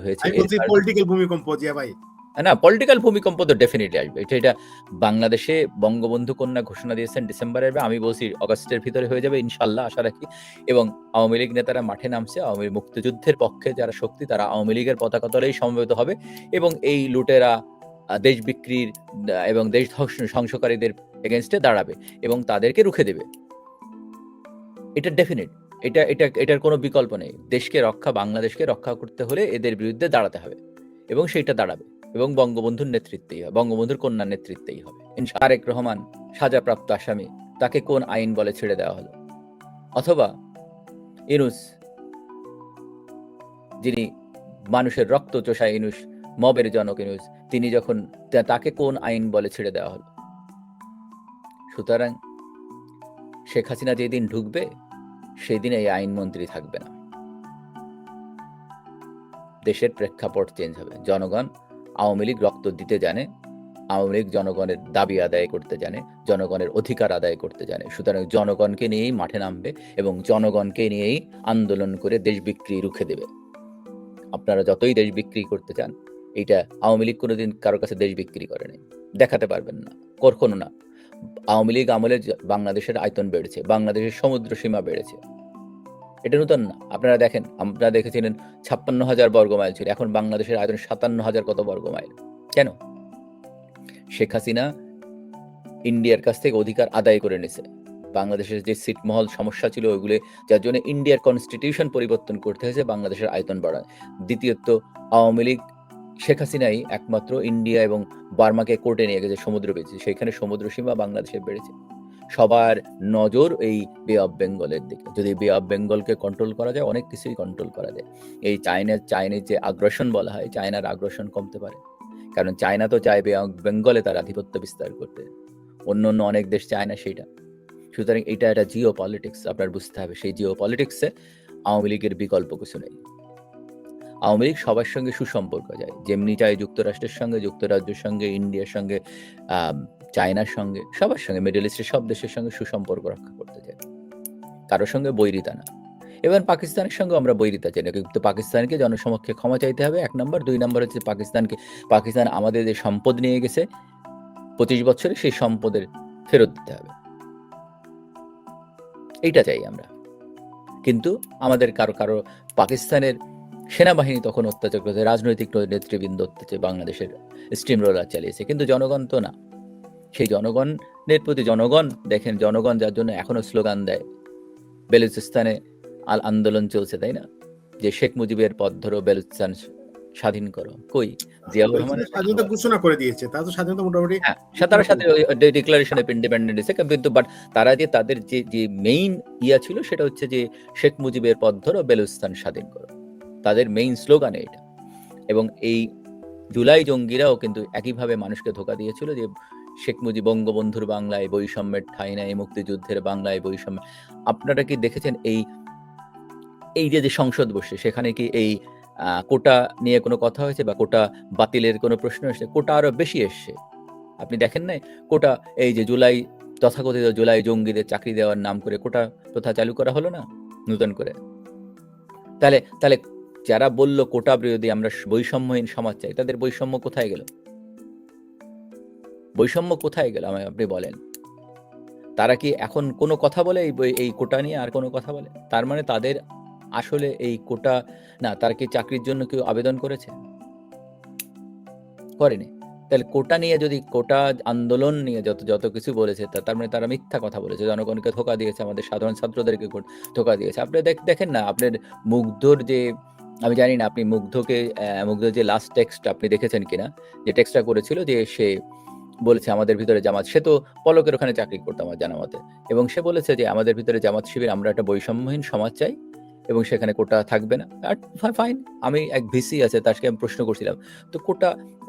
হয়েছে। আমি বলছি পলিটিক্যাল ভূমিকম্প, জিয়া ভাই। না, পলিটিক্যাল ভূমিকম্প তো ডেফিনিটলি আসবে। এটা বাংলাদেশে বঙ্গবন্ধু কন্যা ঘোষণা দিয়েছেন ডিসেম্বরে, আমি বলছি অগাস্টের ভিতরে হয়ে যাবে ইনশাল্লাহ, আশা রাখি। এবং আওয়ামী লীগ নেতারা মাঠে নামছে, আওয়ামী মুক্তিযুদ্ধের পক্ষে যারা শক্তি তারা আওয়ামী লীগের পতাকা তলেই সমবেত হবে এবং এই লুটেরা দেশ বিক্রির এবং দেশ ধ্বংসকারীদের এগেনস্টে দাঁড়াবে এবং তাদেরকে রুখে দেবে। এটা ডেফিনিট, এটার কোনো বিকল্প নেই। দেশকে রক্ষা, বাংলাদেশকে রক্ষা করতে হলে এদের বিরুদ্ধে দাঁড়াতে হবে এবং সেইটা দাঁড়াবে এবং বঙ্গবন্ধুর নেতৃত্বেই হবে, বঙ্গবন্ধুর কন্যার নেতৃত্বেই হবে। তারেক রহমান সাজাপ্রাপ্ত আসামি, তাকে কোন আইন বলে ছেড়ে দেওয়া হলো? অথবা ইউনূস, যিনি মানুষের রক্ত চোষা ইউনূস, মবের জনক ইউনূস, তিনি যখন, তাকে কোন আইন বলে ছেড়ে দেওয়া হলো? সুতরাং শেখ হাসিনা যেদিন ঢুকবে সেই দিন এই আইনমন্ত্রী থাকবে না। দেশের প্রেক্ষাপট চেঞ্জ হবে। জনগণ, আওয়ামী লীগ রক্ত দিতে জানে, আওয়ামী লীগ জনগণের দাবি আদায় করতে জানে, জনগণের অধিকার আদায় করতে জানে। সুতরাং জনগণকে নিয়েই মাঠে নামবে এবং জনগণকে নিয়েই আন্দোলন করে দেশ বিক্রি রুখে দেবে। আপনারা যতই দেশ বিক্রি করতে চান, এইটা আওয়ামী লীগ কোনোদিন কারো কাছে দেশ বিক্রি করেনি, দেখাতে পারবেন না, কখনো না। আওয়ামী লীগ আমলে বাংলাদেশের আয়তন বেড়েছে, বাংলাদেশের সমুদ্র সীমা বেড়েছে, এটা নতুন না। আপনারা দেখেন, আপনারা দেখেছিলেন 56,000 বর্গ মাইল ছিল, এখন বাংলাদেশের আয়তন 57,000 কত বর্গ মাইল। কেন? শেখ হাসিনা ইন্ডিয়ার কাছ থেকে অধিকার আদায় করে নিছে। বাংলাদেশের যে ছিটমহল সমস্যা ছিল ওইগুলো, যার জন্য ইন্ডিয়ার কনস্টিটিউশন পরিবর্তন করতে হয়েছে বাংলাদেশের আয়তন বাড়ায়। দ্বিতীয়ত, আওয়ামী লীগ, শেখ হাসিনাই একমাত্র ইন্ডিয়া এবং বার্মাকে কোর্টে নিয়ে গেছে সমুদ্র বেঁচে, সেখানে সমুদ্র সীমা বাংলাদেশে বেড়েছে। সবার নজর এই বে অফ বেঙ্গলের দিকে। যদি বে অফ বেঙ্গলকে কন্ট্রোল করা যায়, অনেক কিছুই কন্ট্রোল করা যায়। এই চাইনিজ যে আগ্রাসন বলা হয়, চায়নার আগ্রাসন কমতে পারে, কারণ চায়না তো চায় বে অফ বেঙ্গলে তার আধিপত্য বিস্তার করতে, অন্য অনেক দেশ চায় না সেইটা। সুতরাং এটা একটা জিও পলিটিক্স, আপনার বুঝতে হবে। সেই জিও পলিটিক্সে আওয়ামী লীগের বিকল্প কিছু নেই। আওয়ামী লীগ সবার সঙ্গে সুসম্পর্ক যায়, যেমনি চায় যুক্তরাষ্ট্রের সঙ্গে, যুক্তরাজ্যের সঙ্গে, ইন্ডিয়ার সঙ্গে, চায়নার সঙ্গে, সবার সঙ্গে, মিডল ইস্টের সব দেশের সঙ্গে সুসম্পর্ক রক্ষা করতে চায়, কারোর সঙ্গে বৈরিতা না। এবার পাকিস্তানের সঙ্গে আমরা বৈরিতা চাই না, কিন্তু পাকিস্তানকে জনসমক্ষে ক্ষমা চাইতে হবে, 1 নম্বর। 2 নম্বর হচ্ছে পাকিস্তান আমাদের যে সম্পদ নিয়ে গেছে 25 বছরে, সেই সম্পদের ফেরত দিতে হবে, এইটা চাই আমরা। কিন্তু আমাদের কারো পাকিস্তানের সেনাবাহিনী তখন অত্যাচার করেছে, রাজনৈতিক নেতৃবৃন্দ অত্যাচার, বাংলাদেশের স্টিম রোলার চালিয়েছে, কিন্তু জনগণ তো না। সেই জনগণের প্রতি জনগণ, দেখেন জনগণ যার জন্য এখনো স্লোগান দেয়, বেলুচিস্তানে আন্দোলন চলছে, তাই না? যে শেখ মুজিবের পথ ধরো, বেলুচিস্তান স্বাধীন করো। কই জিয়াউর রহমান স্বাধীনতা ঘোষণা করে দিয়েছে, তা তো স্বাধীনতা মোটামুটি, হ্যাঁ, তার সাথে ডিক্লারেশন অফ ইন্ডিপেন্ডেন্স, কিন্তু বাট তারা যে তাদের যে মেইন ইয়া ছিল সেটা হচ্ছে যে শেখ মুজিবের পথ ধরো, বেলুচিস্তান স্বাধীন করো, তাদের মেইন স্লোগান এটা। এবং এই জুলাই জঙ্গিরাও কিন্তু একইভাবে মানুষকে ধোকা দিয়েছিল যে শেখ মুজিব, বঙ্গবন্ধুর বাংলায় বৈষম্যের ঠাঁই নাই, মুক্তিযুদ্ধের বাংলায় বৈষম্য। আপনারা কি দেখেছেন এই যে সংসদ বসে, সেখানে কি এই কোটা নিয়ে কোনো কথা হয়েছে বা কোটা বাতিলের কোনো প্রশ্ন এসেছে? কোটা আরো বেশি এসছে, আপনি দেখেন নাই? কোটা, এই যে তথাকথিত জুলাই জঙ্গিদের চাকরি দেওয়ার নাম করে কোটা প্রথা চালু করা হলো না নতুন করে? তাহলে যারা বলল কোটা বিরোধী, আমরা বৈষম্যহীন সমাজ চাই, তাদের বৈষম্য কোথায় গেল? বৈষম্য কোথায় গেল আমায় আপনি বলেন? তারা কি এখন কোনো কথা বলে এই কোটা নিয়ে? আর কোনো কথা বলে? তার মানে তাদের আসলে এই কোটা না, তার কি চাকরির জন্য কেউ আবেদন করেছে? করেনি। তাহলে কোটা নিয়ে, যদি কোটা আন্দোলন নিয়ে যত কিছু বলেছে, তার মানে তারা মিথ্যা কথা বলেছে, জনগণকে ধোকা দিয়েছে, আমাদের সাধারণ ছাত্রদেরকে ধোকা দিয়েছে। আপনি দেখেন না, আপনার মুগ্ধর যে, আমি জানি না আপনি মুগ্ধর যে লাস্ট টেক্সট আপনি দেখেছেন কিনা, যে টেক্সটটা করেছিল, যে সে বলেছে আমাদের ভিতরে জামাত, সে তো পলকের ওখানে চাকরি করতো আমার জানা মতে, এবং সে বলেছে যে আমাদের ভিতরে জামাত শিবির, আমরা একটা বৈষম্যহীন সমাজ চাই এবং সেখানে কোটা থাকবে না। আর ফাইন, আমি এক ভিসি আছে, তাকে আমি প্রশ্ন করছিলাম, তো কোটা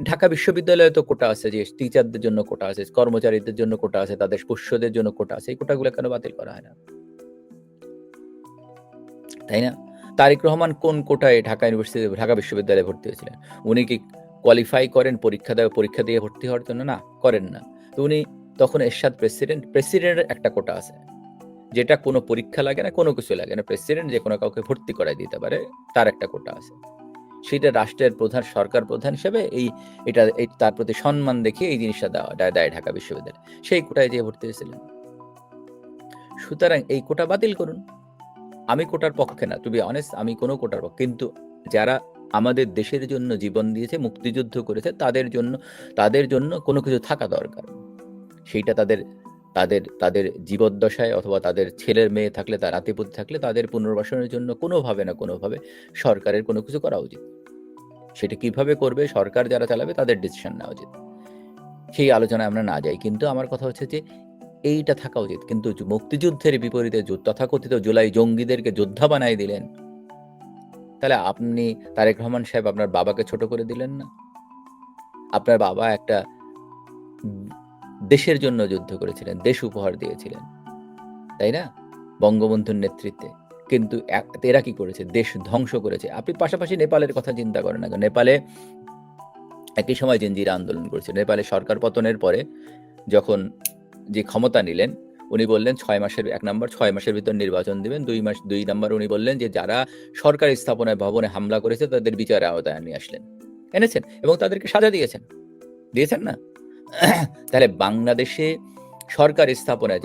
ঢাকা বিশ্ববিদ্যালয়ে তো কোটা আছে, যে টিচারদের জন্য কোটা আছে, কর্মচারীদের জন্য কোটা আছে, তাদের পোষ্যদের জন্য কোটা আছে, এই কোটাগুলো কেন বাতিল করা হয় না? তাই না? তারেক রহমান কোন কোটায় ঢাকা বিশ্ববিদ্যালয়ে ভর্তি হয়েছিলেন? উনি কি কোয়ালিফাই করেন পরীক্ষা দিয়ে ভর্তি হওয়ার জন্য? না, করেন না। তো উনি তখন এরশাদ প্রেসিডেন্টের একটা কোটা আছে, যেটা কোনো পরীক্ষা লাগে না, কোনো কিছু লাগে না, প্রেসিডেন্ট যে কোনো কাউকে ভর্তি করাই দিতে পারে, তার একটা কোটা আছে। সেটা রাষ্ট্রের প্রধান, সরকার প্রধান হিসেবে এটা তার প্রতি সম্মান দেখিয়ে এই জিনিসটা দেয় ঢাকা বিশ্ববিদ্যালয়। সেই কোটায় যেয়ে ভর্তি হয়েছিলেন। সুতরাং এই কোটা বাতিল করুন। আমি কোটার পক্ষে না, টু বি অনেস্ট, আমি কোনো কোটার পক্ষে, কিন্তু যারা আমাদের দেশের জন্য জীবন দিয়েছে, মুক্তিযুদ্ধ করেছে, তাদের জন্য কোনো কিছু থাকা দরকার। সেইটা তাদের জীবদ্দশায় অথবা তাদের ছেলের মেয়ে থাকলে, তার নাতিপুতি থাকলে, তাদের পুনর্বাসনের জন্য কোনোভাবে না কোনোভাবে সরকারের কোনো কিছু করা উচিত। সেটা কিভাবে করবে সরকার যারা চালাবে তাদের ডিসিশন নেওয়া উচিত। সেই আলোচনায় আমরা না যাই, কিন্তু আমার কথা হচ্ছে যে এইটা থাকা উচিত। কিন্তু মুক্তিযুদ্ধের বিপরীতে তথাকথিত জুলাই জঙ্গিদেরকে যোদ্ধা বানাই দিলেন, তাহলে আপনি তারেক রহমান সাহেব আপনার বাবাকে ছোট করে দিলেন না? আপনার বাবা একটা দেশের জন্য যুদ্ধ করেছিলেন, দেশ উপহার দিয়েছিলেন, তাই না? বঙ্গবন্ধুর নেতৃত্বে। কিন্তু এরা কি করেছে? দেশ ধ্বংস করেছে। আপনি পাশাপাশি নেপালের কথা চিন্তা করেন না। নেপালে একই সময় জেনজিরা আন্দোলন করেছে। নেপালে সরকার পতনের পরে যখন যে ক্ষমতা নিলেন, উনি বললেন 6 মাসের 1 নাম্বার 6 মাসের ভিতর নির্বাচন দিবেন। 2 নাম্বার উনি বললেন যে যারা সরকারি স্থাপনায় ভবনে হামলা করেছে তাদের বিচারের আওতায় নিয়ে আসলেন। এনেছেন এবং তাদেরকে সাজা দিয়েছেন না? তাহলে বাংলাদেশে সরকারি স্থাপনায়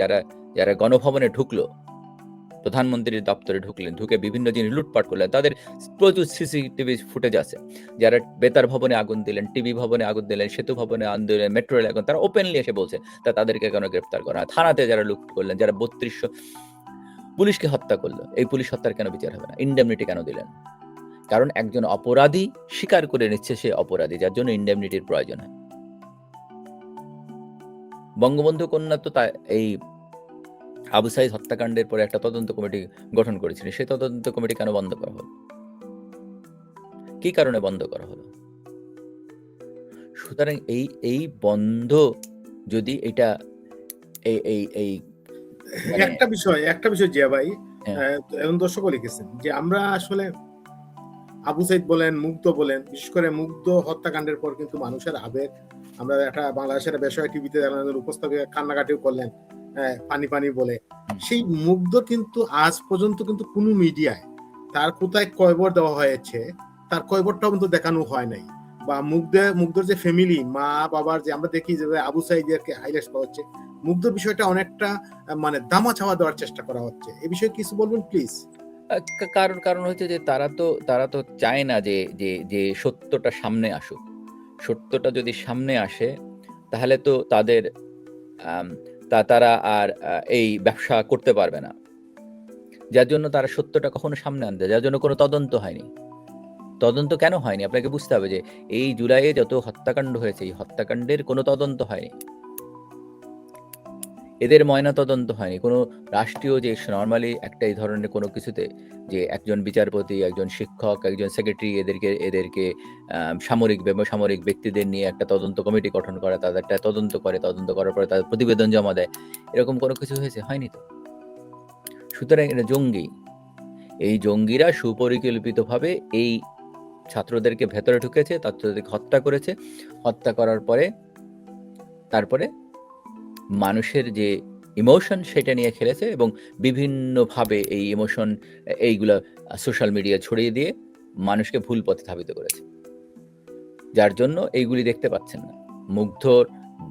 যারা গণভবনে ঢুকলো, প্রধানমন্ত্রীর দপ্তরে ঢুকলেন, ঢুকে বিভিন্ন জিনিস লুটপাট করলেন, তাদের প্রচুর সিসিটিভি ফুটেজ আছে। যারা বেতার ভবনে আগুন দিলেন, টিভি ভবনে আগুন দিলেন, সেতু ভবনে আগুন দিলেন, মেট্রো রেলে আগুন, তারা ওপেনলি এসে বলছে, তাদেরকে কেন গ্রেফতার করা হয়? থানাতে যারা লুট করলেন, যারা 3200 পুলিশকে হত্যা করলো, এই পুলিশ হত্যার কেন বিচার হবে না? ইন্ডেমনিটি কেন দিলেন? কারণ একজন অপরাধী স্বীকার করে নিচ্ছে সে অপরাধী, যার জন্য ইন্ডেমনিটির প্রয়োজন হয়। বঙ্গবন্ধু কন্যা তো এই আবু সাইদ হত্যাকাণ্ডের পরে একটা তদন্ত কমিটি গঠন করেছিল। সেই তদন্ত কমিটি কেন বন্ধ করা হলো? কি কারণে বন্ধ করা হলো? সুতরাং এই বন্ধ যদি এটা এই একটা বিষয় জিয়া ভাই, এবং দর্শকও লিখেছেন যে আমরা আসলে আবু সাইদ বলেন, মুগ্ধ বলেন, বিশেষ করে মুগ্ধ হত্যাকাণ্ডের পর কিন্তু মানুষের আবেগ, আমরা একটা বাংলাদেশের বেসরকারি টিভিতে উপস্থাপিকা কান্নাকাটিও করলেন পানি বলে। সেই মুগ্ধ কিন্তু আজ পর্যন্ত কিন্তু কোনো মিডিয়ায় তার কোথায় কয়বর দেওয়া হয়েছে, তার কয়বরটাও কিন্তু দেখানো হয় নাই। বা মুগ্ধর যে ফ্যামিলি, মা বাবার যে আমরা দেখি যে আবু সাইদকে হাইলাইট করা হচ্ছে, মুগ্ধর বিষয়টা অনেকটা মানে দামা চাওয়া দেওয়ার চেষ্টা করা হচ্ছে। এই বিষয়ে কিছু বলবেন প্লিজ? কারণ হচ্ছে যে তারা তো চায় না যে সত্যটা সামনে আসুক। সত্যটা যদি সামনে আসে তাহলে তো তারা আর এই ব্যবসা করতে পারবে না। যার জন্য তারা সত্যটা কখনো সামনে আনতে, যার জন্য কোনো তদন্ত হয়নি। তদন্ত কেন হয়নি? আপনাকে বুঝতে হবে যে এই জুলাইয়ে যত হত্যাকাণ্ড হয়েছে, এই হত্যাকাণ্ডের কোনো তদন্ত হয়নি। এদের ময়না তদন্ত হয়নি। কোনো রাষ্ট্রীয় যে নরমালি একটা এই ধরনের কোনো কিছুতে যে একজন বিচারপতি, একজন শিক্ষক, একজন সেক্রেটারি এদেরকে সামরিক বেসামরিক ব্যক্তিদের নিয়ে একটা তদন্ত কমিটি গঠন করে, তাদেরটা তদন্ত করার পরে তাদের প্রতিবেদন জমা দেয়। এরকম কোনো কিছু হয়েছে? হয়নি তো। সুতরাং এটা জঙ্গি। এই জঙ্গিরা সুপরিকল্পিতভাবে এই ছাত্রদেরকে ভেতরে ঢুকেছে, ছাত্রদেরকে হত্যা করেছে। হত্যা করার পরে তারপরে মানুষের যে ইমোশন সেটা নিয়ে খেলেছে এবং বিভিন্নভাবে এই ইমোশন এইগুলা সোশ্যাল মিডিয়া ছড়িয়ে দিয়ে মানুষকে ভুল পথে ধাবিত করেছে। যার জন্য এইগুলি দেখতে পাচ্ছেন না। মুগ্ধর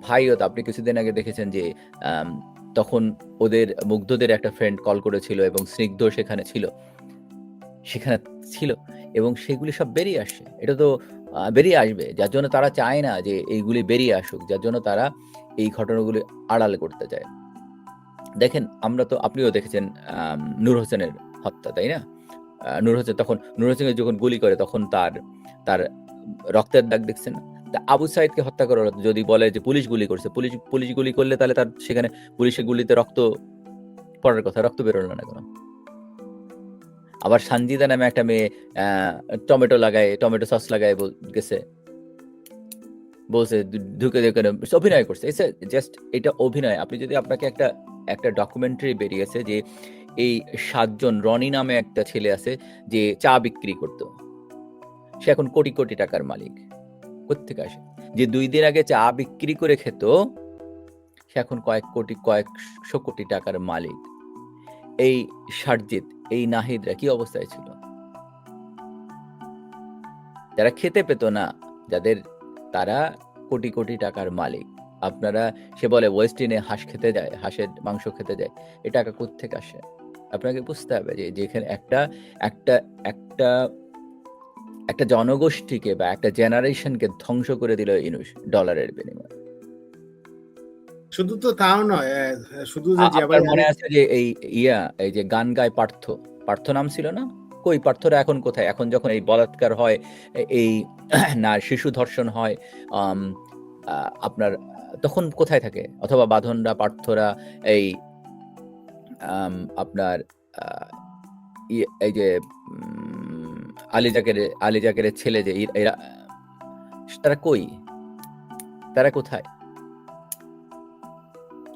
ভাইও তো আপনি কিছুদিন আগে দেখেছেন যে তখন মুগ্ধদের একটা ফ্রেন্ড কল করেছিল এবং স্নিগ্ধ সেখানে ছিল এবং সেগুলি সব বেরিয়ে আসছে। এটা তো বেরিয়ে আসবে, যার জন্য তারা চায় না যে এইগুলি বেরিয়ে আসুক, যার জন্য তারা এই ঘটনাগুলি আড়াল করতে চায়। দেখেন, আপনিও দেখেছেন নূর হোসেনের হত্যা, তাই না? নূর হোসেনকে যখন গুলি করে তখন তার রক্তের দাগ দেখছেন না? আবু সাইদকে হত্যা করার যদি বলে যে পুলিশ গুলি করছে, পুলিশ গুলি করলে তাহলে তার সেখানে পুলিশের গুলিতে রক্ত পড়ার কথা, রক্ত বেরোলো না কেন? আবার সানজিদা নামে একটা মেয়ে টমেটো সস লাগায় গেছে, বলছে ঢুকে অভিনয় করছে। জাস্ট এটা অভিনয়। আপনাকে একটা ডকুমেন্টারি বেরিয়েছে যে এই 7 জন, রনি নামে একটা ছেলে আছে যে চা বিক্রি করতো, সে এখন কোটি কোটি টাকার মালিক। কোত্থেকে আসে? যে 2 দিন আগে চা বিক্রি করে খেত, সে এখন কয়েকশো কোটি টাকার মালিক। এই সারজিৎ, এই নাহিদরা কি অবস্থায় ছিল? যারা খেতে পেত না, যাদের তারা কোটি কোটি টাকার মালিক। আপনারা সে বলে ওয়েস্টিনে হাঁস খেতে যায়, হাঁসের মাংস খেতে যায়, এ টাকা কোত্থেকে আসে? আপনাকে বুঝতে হবে যে যেখানে একটা একটা একটা একটা জনগোষ্ঠীকে বা একটা জেনারেশনকে ধ্বংস করে দিল ইনুস ডলারের বিনিময়ে। শুধু তো তাও নয়, শুধু যে জিয়া ভাই আপনার মনে আছে যে এই যে গান গায় পার্থ নাম ছিল না? কই পার্থরা এখন কোথায়? এখন যখন এই বলাৎকার হয়, এই না শিশু ধর্ষণ হয়, আপনার তখন কোথায় থাকে? অথবা বাঁধনরা, পার্থরা, এই আপনার এই যে আলী জাকেরের ছেলে যে এরা, তারা কই? তারা কোথায়?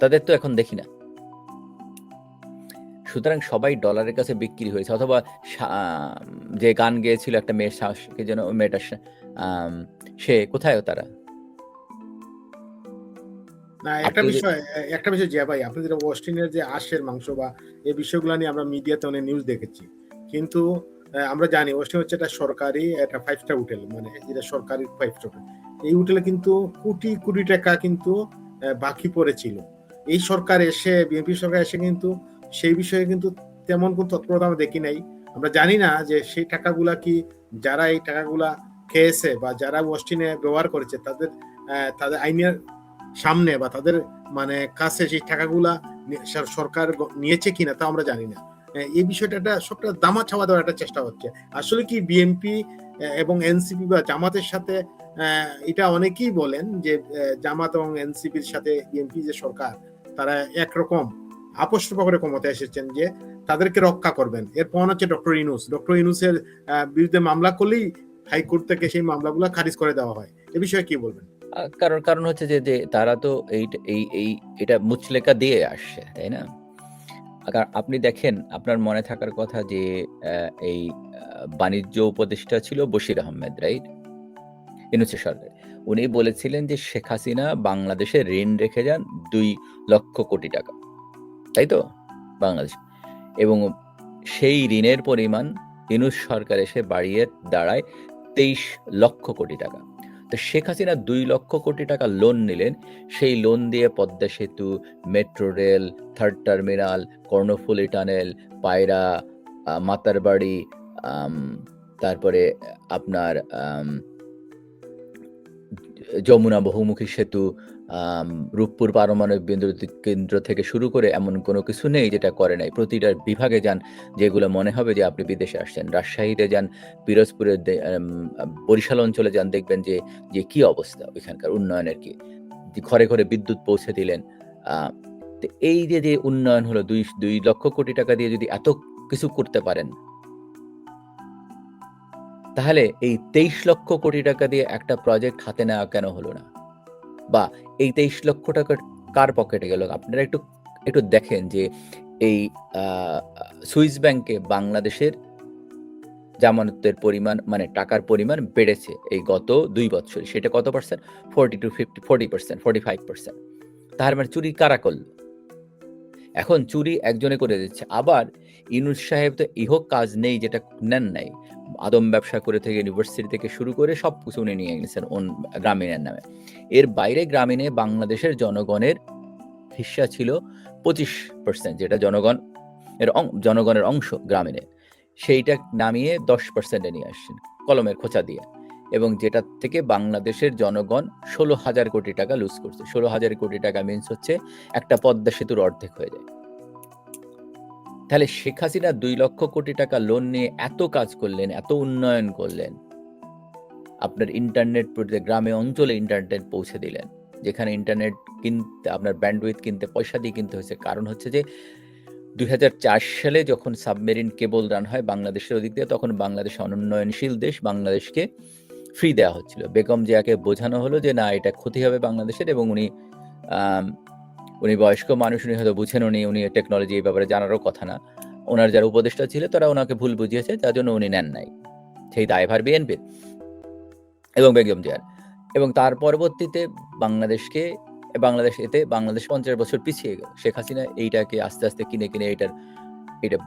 তাদের তো এখন দেখি না। সুতরাং সবাই ডলারের কাছে বিক্রি হয়েছে। অথবা যে গান গেয়েছিল একটা মেয়ের সাহসকে যেন, মেয়েটা সে কোথায়? তারা না, একটা বিষয় জিয়া ভাই, আপনি যেটা ওয়েস্টিনের যে হাঁসের মাংস বা এই বিষয়গুলো নিয়ে আমরা মিডিয়াতে অনেক নিউজ দেখেছি, কিন্তু আমরা জানি ওয়েস্টিন হচ্ছে একটা সরকারি, একটা 5 স্টার হোটেল, মানে যেটা সরকারি 5 স্টার হোটেল। এই হোটেলে কিন্তু কোটি কোটি টাকা কিন্তু বাকি পড়েছিল। এই সরকার এসে, বিএনপি সরকার এসে কিন্তু সেই বিষয়ে কিন্তু তেমন কোন তৎপরতা আমরা দেখি নাই। আমরা জানি না যে সেই টাকাগুলা কি, যারা এই টাকাগুলা খেয়েছে বা যারা ওয়েস্টিনে ব্যবহার করেছে, তাদের আইনের সামনে বা তাদের মানে কাছে সেই টাকাগুলা সরকার নিয়েছে কিনা তা আমরা জানি না। এই বিষয়টা সবটা দামা ছাওয়া দেওয়ার একটা চেষ্টা হচ্ছে। আসলে কি বিএনপি এবং এনসিপি বা জামাতের সাথে, এটা অনেকেই বলেন যে জামাত এবং এনসিপির সাথে বিএনপি যে সরকার, তারা একরকম আপোষ করে ক্ষমতায় এসেছেন যে তাদেরকে রক্ষা করবেন। এর প্রমাণ হচ্ছে ডক্টর ইউনূসের বিরুদ্ধে মামলা করলেই হাইকোর্ট থেকে সেই মামলাগুলো খারিজ করে দেওয়া হয়। এ বিষয়ে কি বলবেন? কারণ হচ্ছে যে তারা তো এটা মুচলেকা দিয়ে আসছে, তাই না? আপনি দেখেন, আপনার মনে থাকার কথা যে এই বাণিজ্য উপদেষ্টা ছিল বশির আহমেদ, রাইট? ইউনূসের সরকার। উনি বলেছিলেন যে শেখ হাসিনা বাংলাদেশে ঋণ রেখে যান 2 লক্ষ কোটি টাকা, তাই তো? বাংলাদেশ, এবং সেই ঋণের পরিমাণ ইউনূস সরকার এসে বাড়িয়ে দাঁড়ায় 23 লক্ষ কোটি টাকা। তো শেখ হাসিনা 2 লক্ষ কোটি টাকা লোন নিলেন। সেই লোন দিয়ে পদ্মা সেতু, metro rail, 3rd terminal, Karnaphuli tunnel, পায়রা, মাতারবাড়ি, তারপরে আপনার যমুনা বহুমুখী সেতু, রূপপুর পারমাণবিক বিদ্যুৎ কেন্দ্র থেকে শুরু করে এমন কোনো কিছু নেই যেটা করে নাই। প্রতিটা বিভাগে যান, যেগুলো মনে হবে যে আপনি বিদেশে আসছেন। রাজশাহীতে যান, পিরোজপুরের বরিশাল অঞ্চলে যান, দেখবেন যে কি অবস্থা ওইখানকার উন্নয়নের, কি ঘরে ঘরে বিদ্যুৎ পৌঁছে দিলেন। তো এই যে উন্নয়ন হলো 2 লক্ষ কোটি টাকা দিয়ে যদি এত কিছু করতে পারেন, তাহলে এই 23 লক্ষ কোটি টাকা দিয়ে একটা প্রজেক্ট হাতে নেওয়া কেন হলো না? বা এই 23 লক্ষ টাকা কার পকেটে গেল? আপনারা একটু দেখেন যে এই সুইস ব্যাংকে বাংলাদেশের জামানতের পরিমাণ, মানে টাকার পরিমাণ বেড়েছে এই গত 2 বছরে। সেটা কত পার্সেন্ট? 40% 45%। তার মানে চুরি কারা করল? এখন চুরি একজনে করে দিচ্ছে। আবার ইউনূস সাহেব তো ইহো কাজ নেই যেটা নেন নাই। আদম ব্যবসা করে থেকে ইউনিভার্সিটি থেকে শুরু করে সবকিছু উনি নিয়ে গেছেন গ্রামীণের নামে। এর বাইরে গ্রামীণে বাংলাদেশের জনগণের হিস্সা ছিল 25%, যেটা জনগণের অংশ গ্রামীণে। সেইটা নামিয়ে 10% নিয়ে আসছেন কলমের খোঁচা দিয়ে, এবং যেটা থেকে বাংলাদেশের জনগণ 16,000 কোটি টাকা লুজ করছে। 16,000 কোটি টাকা মিনস হচ্ছে একটা পদ্মা সেতুর অর্ধেক হয়ে যায়। তাহলে শেখ হাসিনা 2 লক্ষ কোটি টাকা লোন নিয়ে এত কাজ করলেন, এত উন্নয়ন করলেন, আপনার ইন্টারনেট গ্রামে অঞ্চলে ইন্টারনেট পৌঁছে দিলেন, যেখানে ইন্টারনেট কিনতে আপনার ব্যান্ডউইথ কিনতে পয়সা দিয়ে কিনতে হয়েছে। কারণ হচ্ছে যে 2004 সালে যখন সাবমেরিন কেবল রান হয় বাংলাদেশের ওদিক দিয়ে, তখন বাংলাদেশ অনুন্নয়নশীল দেশ, বাংলাদেশকে ফ্রি দেওয়া হচ্ছিল। বেগম জিয়াকে বোঝানো হলো যে না, এটা ক্ষতি হবে বাংলাদেশের, এবং উনি বয়স্ক মানুষ, উনি হয়তো বুঝেন, উনি টেকনোলজি এই ব্যাপারে জানারও কথা না। ওনার যারা উপদেষ্টা ছিল তারা ওনাকে ভুল বুঝিয়েছে, যার জন্য উনি নেন নাই। সেই দায়ভার বিএনপির এবং বেগম জিয়ার। এবং তার পরবর্তীতে বাংলাদেশ 50 বছর পিছিয়ে গেল। শেখ হাসিনা এইটাকে আস্তে আস্তে কিনে এটা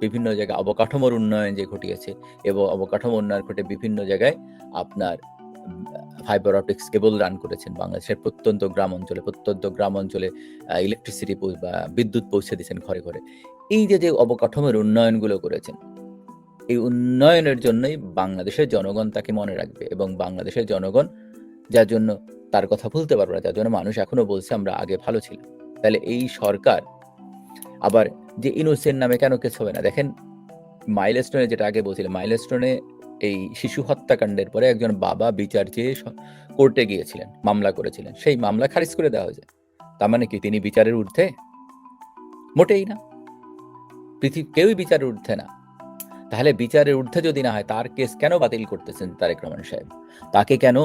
বিভিন্ন জায়গায় অবকাঠামোর উন্নয়ন যে ঘটিয়েছে এবং অবকাঠামো উন্নয়ন ঘটে বিভিন্ন জায়গায় আপনার ফাইবার অপটিক্স কেবল রান করেছেন বাংলাদেশের প্রত্যন্ত গ্রাম অঞ্চলে ইলেকট্রিসিটি বা বিদ্যুৎ পৌঁছে দিয়েছেন ঘরে ঘরে। এই যে অবকাঠামোর উন্নয়নগুলো করেছেন, এই উন্নয়নের জন্যই বাংলাদেশের জনগণ তাকে মনে রাখবে এবং বাংলাদেশের জনগণ যার জন্য তার কথা ভুলতে পারবে না, যার জন্য মানুষ এখনো বলছে আমরা আগে ভালো ছিলাম। তাহলে এই সরকার আবার যে ইনোসেন্ট নামে কেন কেস হবে না? দেখেন মাইলস্টোনে, যেটা আগে বলছিলাম, মাইলস্টোনে এই শিশু হত্যাকাণ্ডের পরে একজন বাবা বিচার চেয়ে কোর্টে গিয়েছিলেন, মামলা করেছিলেন, সেই মামলা খারিজ করে দেওয়া হয়েছে। তার মানে কি তিনি বিচারের ঊর্ধ্বে? মোটেই না, কেউই বিচারের ঊর্ধ্বে না। তাহলে বিচারের ঊর্ধ্বে যদি না হয়, তার কেস কেন বাতিল করতেছেন তারেক রহমান সাহেব? তাকে কেন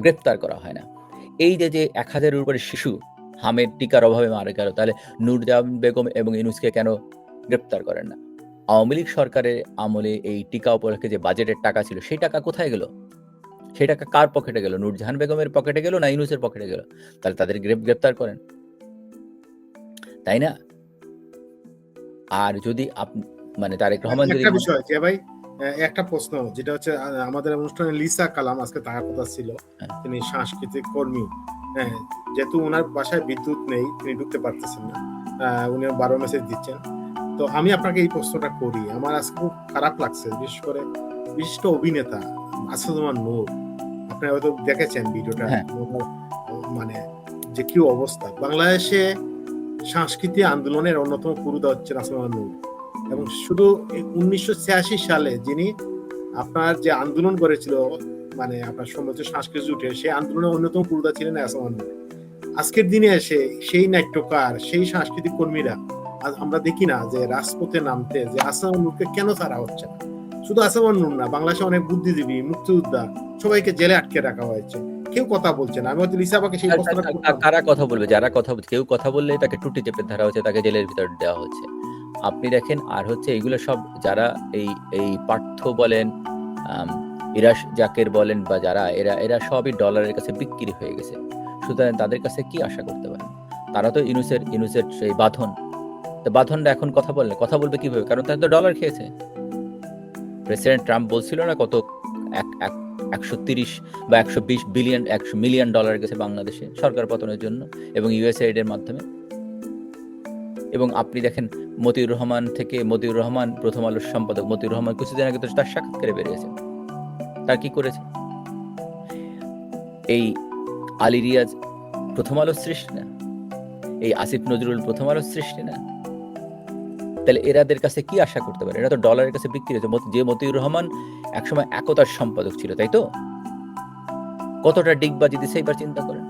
গ্রেপ্তার করা হয় না? এই যে 1000-এর উপরে শিশু হামের টিকার অভাবে মারা গেল, তাহলে নূরজাহান বেগম এবং ইউনূসকে কেন গ্রেপ্তার করেন না? আওয়ামী লীগ সরকারের আমলে এই টিকা উপলক্ষে যে বাজেটের টাকা ছিল, সেই টাকা কোথায় গেল? সেই টাকা কার পকেটে গেল? নূরজাহান বেগমের পকেটে গেল না ইউনূসের পকেটে গেল? তাহলে তাদের গ্রেপ্তার করেন, তাই না? আর যদি মানে তারেক রহমান যদি একটা বিষয় যে ভাই, একটা প্রশ্ন যেটা হচ্ছে আমাদের অনুষ্ঠানে লিসা কালাম আজকে তার কথা ছিল, তিনি সাংস্কৃতিক কর্মী, যেহেতু ওনার বাসায় বিদ্যুৎ নেই, তিনি ঢুকতে পারতেছেন না, উনি 12 মেসেজ দিচ্ছেন। তো আমি আপনাকে এই প্রশ্নটা করি, আমার আজকে খুব খারাপ লাগছে, বিশেষ করে বিশিষ্ট অভিনেতা আসাদুজ্জামান নূর, আপনি হয়তো দেখেছেন ভিডিওটা, মানে যে কি অবস্থা। বাংলাদেশে সাংস্কৃতিক আন্দোলনের অন্যতম পুরুদা হচ্ছে আসাদুজ্জামান নূর, এবং শুধু 1986 সালে যিনি আপনার যে আন্দোলন করেছিল, মানে আপনার সমাজের সাংস্কৃতিক উঠে, সেই আন্দোলনের অন্যতম পুরুদা ছিলেন আসাদুজ্জামান নূর। আজকের দিনে এসে সেই নাট্যকার, সেই সাংস্কৃতিক কর্মীরা আমরা দেখি না যে রাজপথে নামতে, যে আসাদুজ্জামান নূরকে কেন ছাড়া হচ্ছে না? শুধু আসাদুজ্জামান নূর না, বাংলাদেশে অনেক বুদ্ধিজীবী, মুক্তিযোদ্ধা, সবাইকে জেলে আটকে রাখা হয়েছে, কেউ কথা বলছে না। আমি হয়তো লিসাবাকে সেই প্রশ্নটা করতাম, কারা কথা বলবে? যারা কথা বলছে, কেউ কথা বললে তাকে টুটি চেপে ধরা হচ্ছে, তাকে জেলের ভিতর দেওয়া হচ্ছে। আপনি দেখেন, আর হচ্ছে এগুলো সব যারা এই পার্থ বলেন, ইরাশ জাকের বলেন, বা যারা এরা সবই ডলারের কাছে বিক্রি হয়ে গেছে। সুতরাং তাদের কাছে কি আশা করতে পারেন? তারা তো ইউনূসের সেই বাঁধনটা এখন কথা বলবে কিভাবে? কারণ তারা তো ডলার খেয়েছে। প্রেসিডেন্ট ট্রাম্প বলছিল না কত 130 বা 120 বিলিয়ন, 100 মিলিয়ন ডলার গেছে বাংলাদেশে সরকার পতনের জন্য এবং ইউএসএইড এর মাধ্যমে। এবং আপনি দেখেন মতিউর রহমান প্রথম আলোর সম্পাদক মতিউর রহমান কিছুদিন আগে তো তার সাক্ষাৎকারে বেরিয়েছে, তার কি করেছে? এই আলী রিয়াজ প্রথম আলোর সৃষ্টি না? এই আসিফ নজরুল প্রথম আলোর সৃষ্টি না? তাহলে এরাদের কাছে কি আশা করতে পারে? এরা তো ডলারের কাছে বিক্রি হয়েছে। যে মতিউর রহমান একসময় একতার সম্পাদক ছিল, তাই তো? কতটা ডিগবাজি দিছে এবার চিন্তা করেন।